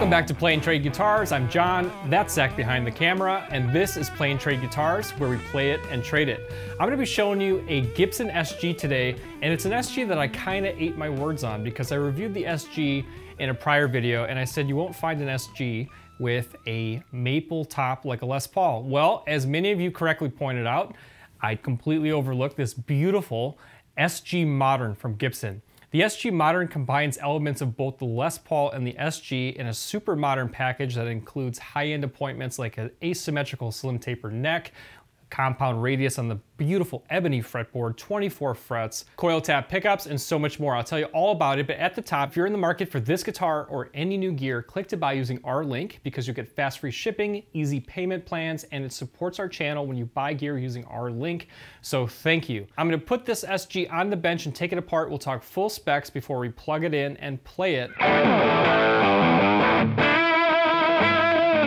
Welcome back to Play and Trade Guitars. I'm John, that's Zach behind the camera, and this is Play and Trade Guitars, where we play it and trade it. I'm gonna be showing you a Gibson SG today, and it's an SG that I kinda ate my words on because I reviewed the SG in a prior video, and I said you won't find an SG with a maple top like a Les Paul. Well, as many of you correctly pointed out, I completely overlooked this beautiful SG Modern from Gibson. The SG Modern combines elements of both the Les Paul and the SG in a super modern package that includes high-end appointments like an asymmetrical slim taper neck, compound radius on the beautiful ebony fretboard, 24 frets, coil tap pickups, and so much more. I'll tell you all about it, but at the top, if you're in the market for this guitar or any new gear, click to buy using our link because you get fast free shipping, easy payment plans, and it supports our channel when you buy gear using our link, so thank you. I'm gonna put this SG on the bench and take it apart. We'll talk full specs before we plug it in and play it.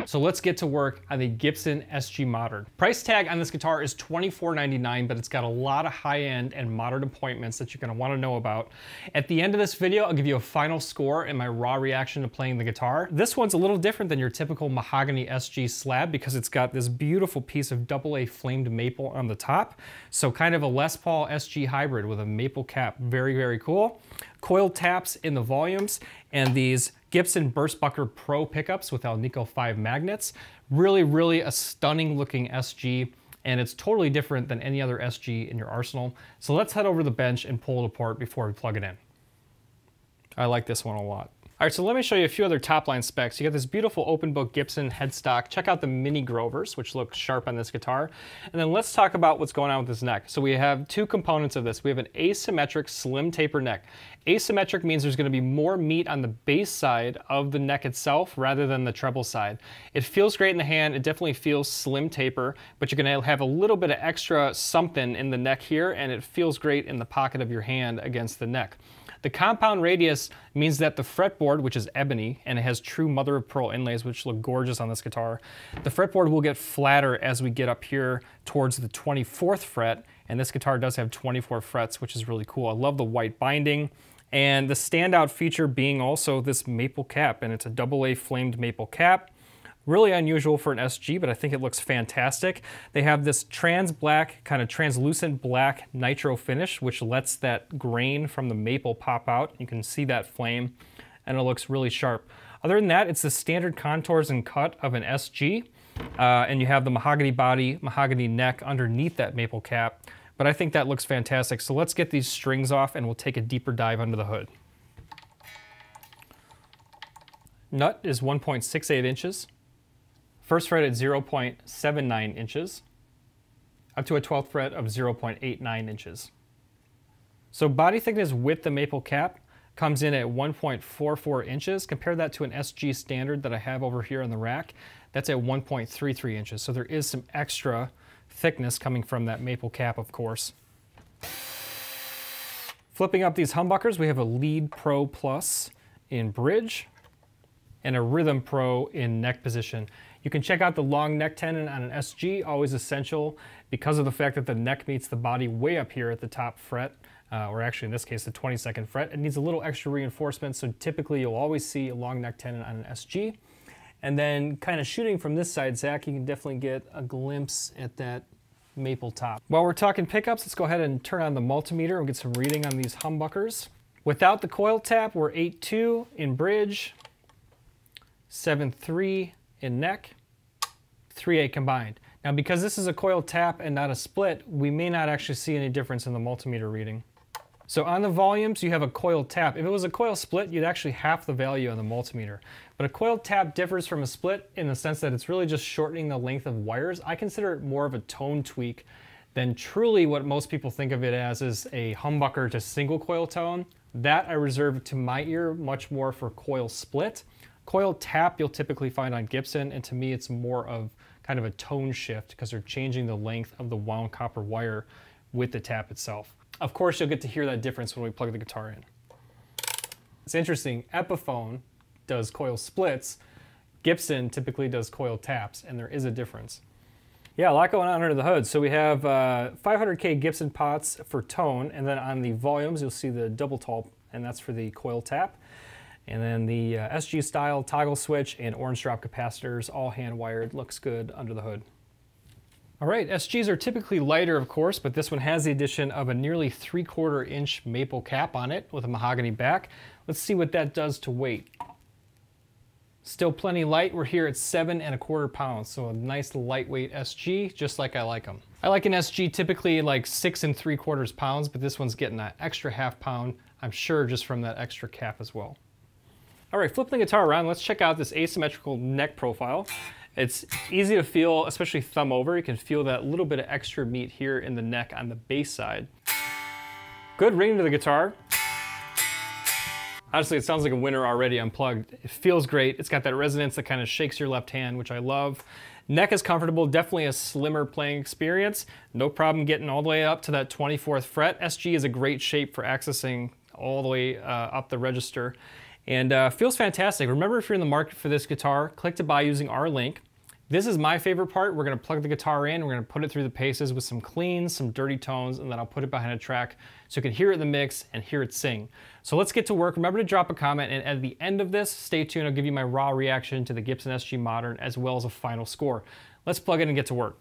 So let's get to work on the Gibson SG Modern. Price tag on this guitar is $24.99, but it's got a lot of high-end and modern appointments that you're gonna wanna know about. At the end of this video, I'll give you a final score and my raw reaction to playing the guitar. This one's a little different than your typical mahogany SG slab because it's got this beautiful piece of AA flamed maple on the top. So kind of a Les Paul SG hybrid with a maple cap. Very, very cool. Coil taps in the volumes and these Gibson Burstbucker Pro pickups with Alnico 5 magnets. Really a stunning looking SG, and it's totally different than any other SG in your arsenal. So let's head over to the bench and pull it apart before we plug it in. I like this one a lot. All right, so let me show you a few other top line specs. You got this beautiful open book Gibson headstock. Check out the mini Grovers, which look sharp on this guitar. And then let's talk about what's going on with this neck. So we have two components of this. We have an asymmetric slim taper neck. Asymmetric means there's gonna be more meat on the bass side of the neck itself rather than the treble side. It feels great in the hand. It definitely feels slim taper, but you're gonna have a little bit of extra something in the neck here, and it feels great in the pocket of your hand against the neck. The compound radius means that the fretboard, which is ebony, and it has true mother of pearl inlays, which look gorgeous on this guitar, the fretboard will get flatter as we get up here towards the 24th fret, and this guitar does have 24 frets, which is really cool. I love the white binding, and the standout feature being also this maple cap, and it's a AA flamed maple cap. Really unusual for an SG, but I think it looks fantastic. They have this trans black, kind of translucent black nitro finish, which lets that grain from the maple pop out. You can see that flame, and it looks really sharp. Other than that, it's the standard contours and cut of an SG, and you have the mahogany body, mahogany neck underneath that maple cap, but I think that looks fantastic. So let's get these strings off, and we'll take a deeper dive under the hood. Nut is 1.68 inches. First fret at 0.79 inches, up to a 12th fret of 0.89 inches. So body thickness with the maple cap comes in at 1.44 inches. Compare that to an SG standard that I have over here on the rack. That's at 1.33 inches. So there is some extra thickness coming from that maple cap, of course. Flipping up these humbuckers, we have a Lead Pro Plus in bridge and a Rhythm Pro in neck position. You can check out the long neck tenon on an SG, always essential because of the fact that the neck meets the body way up here at the top fret, or actually in this case the 22nd fret. It needs a little extra reinforcement, so typically you'll always see a long neck tenon on an SG. And then kind of shooting from this side, Zach, you can definitely get a glimpse at that maple top. While we're talking pickups, let's go ahead and turn on the multimeter and get some reading on these humbuckers. Without the coil tap, we're 8.2 in bridge, 7.3 in neck, 3.8 combined. Now because this is a coil tap and not a split, we may not actually see any difference in the multimeter reading. So on the volumes, you have a coil tap. If it was a coil split, you'd actually half the value on the multimeter. But a coil tap differs from a split in the sense that it's really just shortening the length of wires. I consider it more of a tone tweak than truly what most people think of it as is a humbucker to single coil tone. That I reserve to my ear much more for coil split. Coil tap you'll typically find on Gibson, and to me it's more of kind of a tone shift because they're changing the length of the wound copper wire with the tap itself. Of course, you'll get to hear that difference when we plug the guitar in. It's interesting, Epiphone does coil splits, Gibson typically does coil taps, and there is a difference. Yeah, a lot going on under the hood. So we have 500K Gibson pots for tone, and then on the volumes, you'll see the double tall, and that's for the coil tap. And then the SG style toggle switch and orange drop capacitors, all hand wired, looks good under the hood. All right, SGs are typically lighter, of course, but this one has the addition of a nearly 3/4 inch maple cap on it with a mahogany back. Let's see what that does to weight. Still plenty light. We're here at 7¼ pounds, so a nice lightweight SG, just like I like them. I like an SG typically like 6¾ pounds, but this one's getting that extra ½ pound, I'm sure, just from that extra cap as well. All right, flipping the guitar around, let's check out this asymmetrical neck profile. It's easy to feel, especially thumb over. You can feel that little bit of extra meat here in the neck on the bass side. Good ring to the guitar. Honestly, it sounds like a winner already unplugged. It feels great. It's got that resonance that kind of shakes your left hand, which I love. Neck is comfortable, definitely a slimmer playing experience. No problem getting all the way up to that 24th fret. SG is a great shape for accessing all the way up the register. And feels fantastic. Remember, if you're in the market for this guitar, click to buy using our link. This is my favorite part. We're gonna plug the guitar in, we're gonna put it through the paces with some cleans, some dirty tones, and then I'll put it behind a track so you can hear it in the mix and hear it sing. So let's get to work. Remember to drop a comment, and at the end of this, stay tuned. I'll give you my raw reaction to the Gibson SG Modern as well as a final score. Let's plug in and get to work.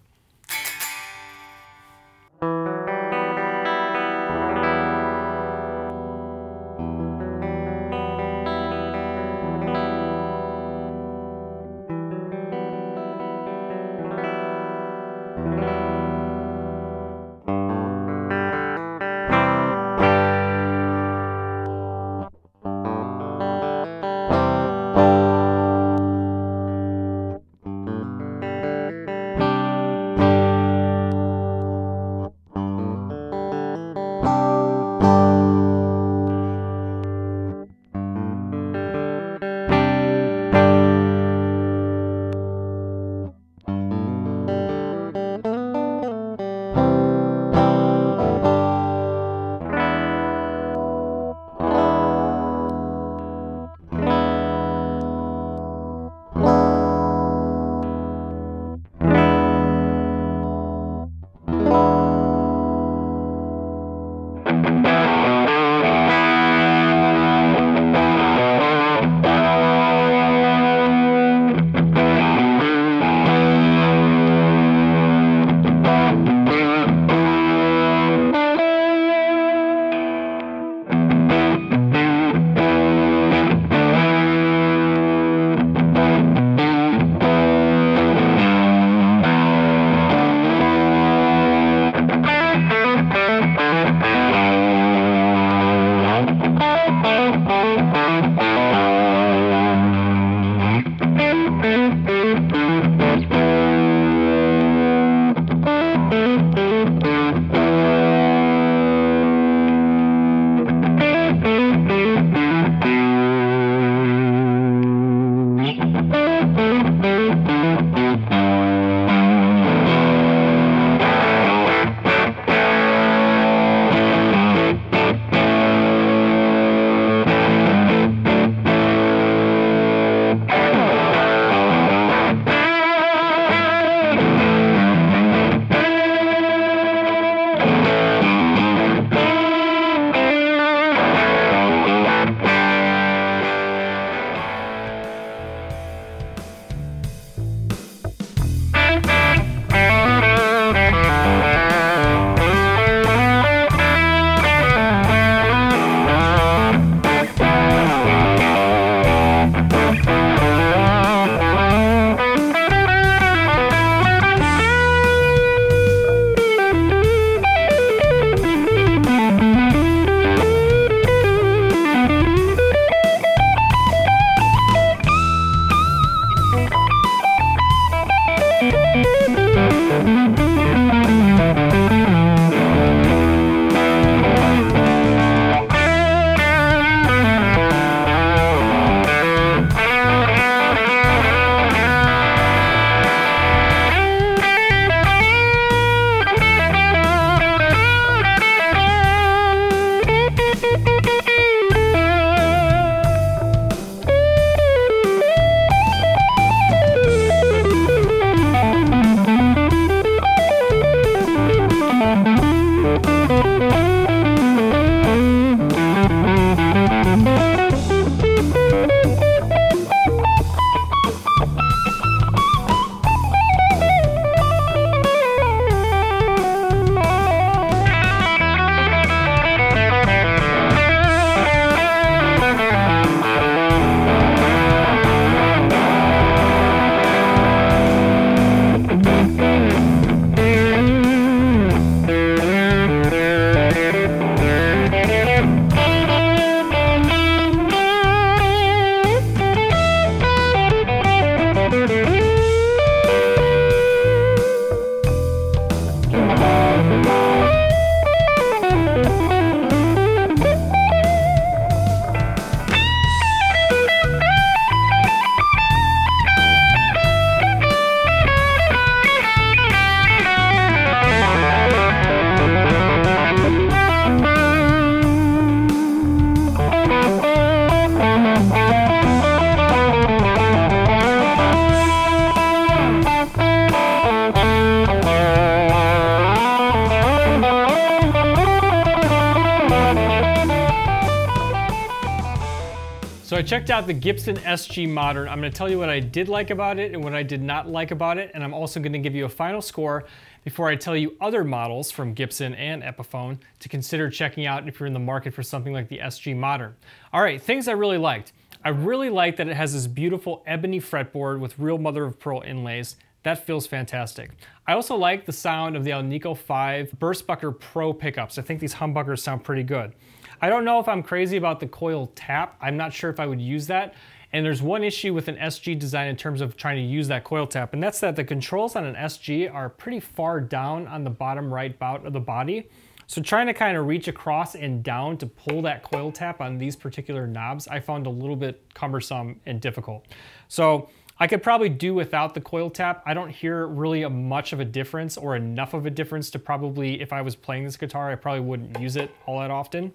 So I checked out the Gibson SG Modern. I'm gonna tell you what I did like about it and what I did not like about it, and I'm also gonna give you a final score before I tell you other models from Gibson and Epiphone to consider checking out if you're in the market for something like the SG Modern. All right, things I really liked. I really like that it has this beautiful ebony fretboard with real mother of pearl inlays. That feels fantastic. I also like the sound of the Alnico 5 Burstbucker Pro pickups. I think these humbuckers sound pretty good. I don't know if I'm crazy about the coil tap. I'm not sure if I would use that. And there's one issue with an SG design in terms of trying to use that coil tap, and that's that the controls on an SG are pretty far down on the bottom right bout of the body. So trying to kind of reach across and down to pull that coil tap on these particular knobs, I found a little bit cumbersome and difficult. So I could probably do without the coil tap. I don't hear really much of a difference or enough of a difference to probably, if I was playing this guitar, I probably wouldn't use it all that often.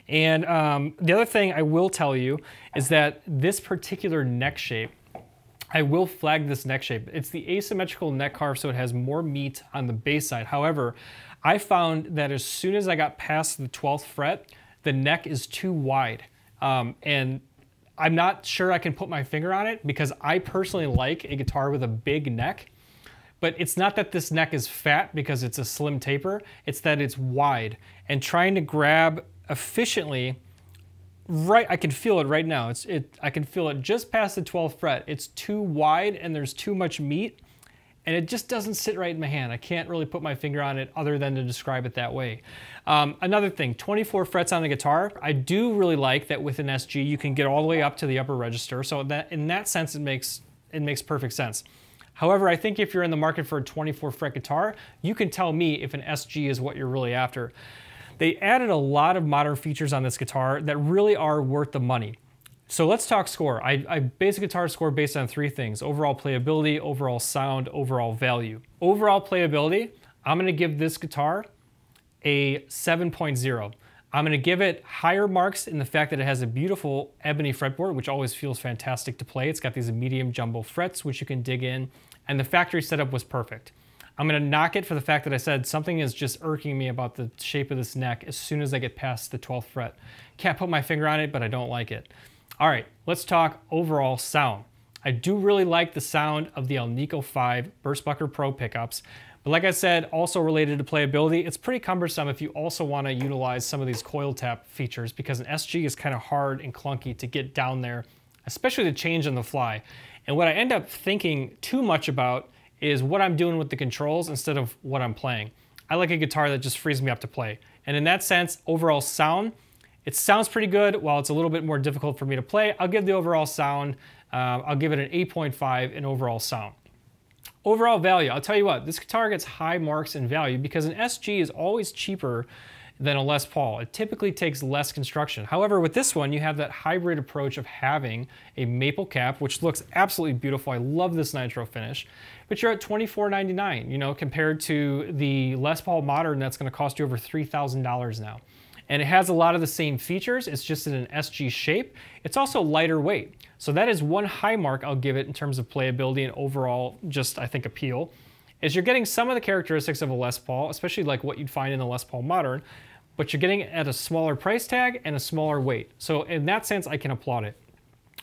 And the other thing I will tell you is that this particular neck shape, I will flag this neck shape. It's the asymmetrical neck carve, so it has more meat on the bass side. However, I found that as soon as I got past the 12th fret, the neck is too wide. And I'm not sure I can put my finger on it because I personally like a guitar with a big neck. But it's not that this neck is fat because it's a slim taper, it's that it's wide. And trying to grab efficiently, right, I can feel it right now. I can feel it just past the 12th fret. It's too wide and there's too much meat, and it just doesn't sit right in my hand. I can't really put my finger on it other than to describe it that way. Another thing, 24 frets on the guitar. I do really like that with an SG you can get all the way up to the upper register. So that in that sense it makes perfect sense. However, I think if you're in the market for a 24 fret guitar, you can tell me if an SG is what you're really after. They added a lot of modern features on this guitar that really are worth the money. So let's talk score. I base a guitar score based on three things: overall playability, overall sound, overall value. Overall playability, I'm gonna give this guitar a 7.0. I'm gonna give it higher marks in the fact that it has a beautiful ebony fretboard, which always feels fantastic to play. It's got these medium jumbo frets, which you can dig in, and the factory setup was perfect. I'm gonna knock it for the fact that I said something is just irking me about the shape of this neck as soon as I get past the 12th fret. Can't put my finger on it, but I don't like it. All right, let's talk overall sound. I do really like the sound of the Alnico 5 Burstbucker Pro pickups, but like I said, also related to playability, it's pretty cumbersome if you also wanna utilize some of these coil tap features because an SG is kind of hard and clunky to get down there, especially to change on the fly. And what I end up thinking too much about is what I'm doing with the controls instead of what I'm playing. I like a guitar that just frees me up to play. And in that sense, overall sound, it sounds pretty good. While it's a little bit more difficult for me to play, I'll give the overall sound, I'll give it an 8.5 in overall sound. Overall value, I'll tell you what, this guitar gets high marks in value because an SG is always cheaper than a Les Paul. It typically takes less construction. However, with this one, you have that hybrid approach of having a maple cap, which looks absolutely beautiful. I love this nitro finish, but you're at $24.99, you know, compared to the Les Paul Modern that's gonna cost you over $3,000 now. And it has a lot of the same features, it's just in an SG shape. It's also lighter weight. So that is one high mark I'll give it in terms of playability and overall, just I think, appeal, is you're getting some of the characteristics of a Les Paul, especially like what you'd find in the Les Paul Modern, but you're getting it at a smaller price tag and a smaller weight. So in that sense, I can applaud it.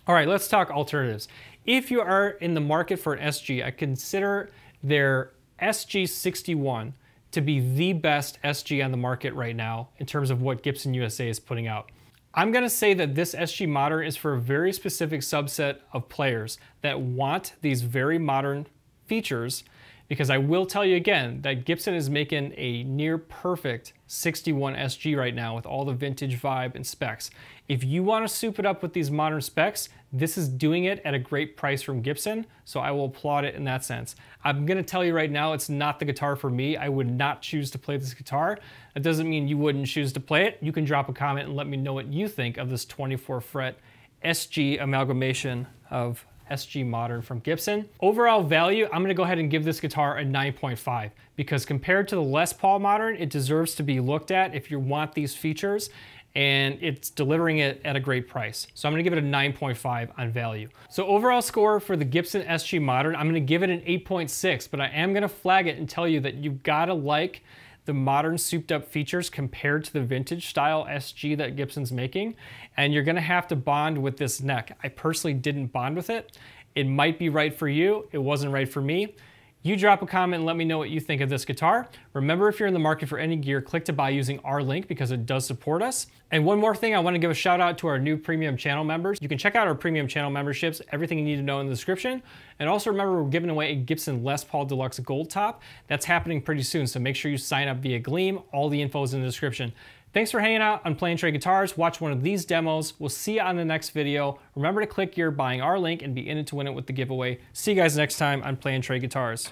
All right, let's talk alternatives. If you are in the market for an SG, I consider their SG61 to be the best SG on the market right now in terms of what Gibson USA is putting out. I'm gonna say that this SG Modern is for a very specific subset of players that want these very modern features, because I will tell you again that Gibson is making a near perfect 61 SG right now with all the vintage vibe and specs. If you want to soup it up with these modern specs, this is doing it at a great price from Gibson, so I will applaud it in that sense. I'm gonna tell you right now, it's not the guitar for me. I would not choose to play this guitar. That doesn't mean you wouldn't choose to play it. You can drop a comment and let me know what you think of this 24 fret SG amalgamation of SG Modern from Gibson. Overall value, I'm gonna go ahead and give this guitar a 9.5 because compared to the Les Paul Modern, it deserves to be looked at if you want these features, and it's delivering it at a great price. So I'm gonna give it a 9.5 on value. So overall score for the Gibson SG Modern, I'm gonna give it an 8.6, but I am gonna flag it and tell you that you've gotta like the modern souped up features compared to the vintage style SG that Gibson's making, and you're gonna have to bond with this neck. I personally didn't bond with it. It might be right for you, it wasn't right for me. You drop a comment and let me know what you think of this guitar. Remember, if you're in the market for any gear, click to buy using our link because it does support us. And one more thing, I want to give a shout out to our new premium channel members. You can check out our premium channel memberships, everything you need to know in the description. And also remember, we're giving away a Gibson Les Paul Deluxe Gold Top. That's happening pretty soon, so make sure you sign up via Gleam. All the info is in the description. Thanks for hanging out on Play and Trade Guitars. Watch one of these demos. We'll see you on the next video. Remember to click your buying our link and be in it to win it with the giveaway. See you guys next time on Play and Trade Guitars.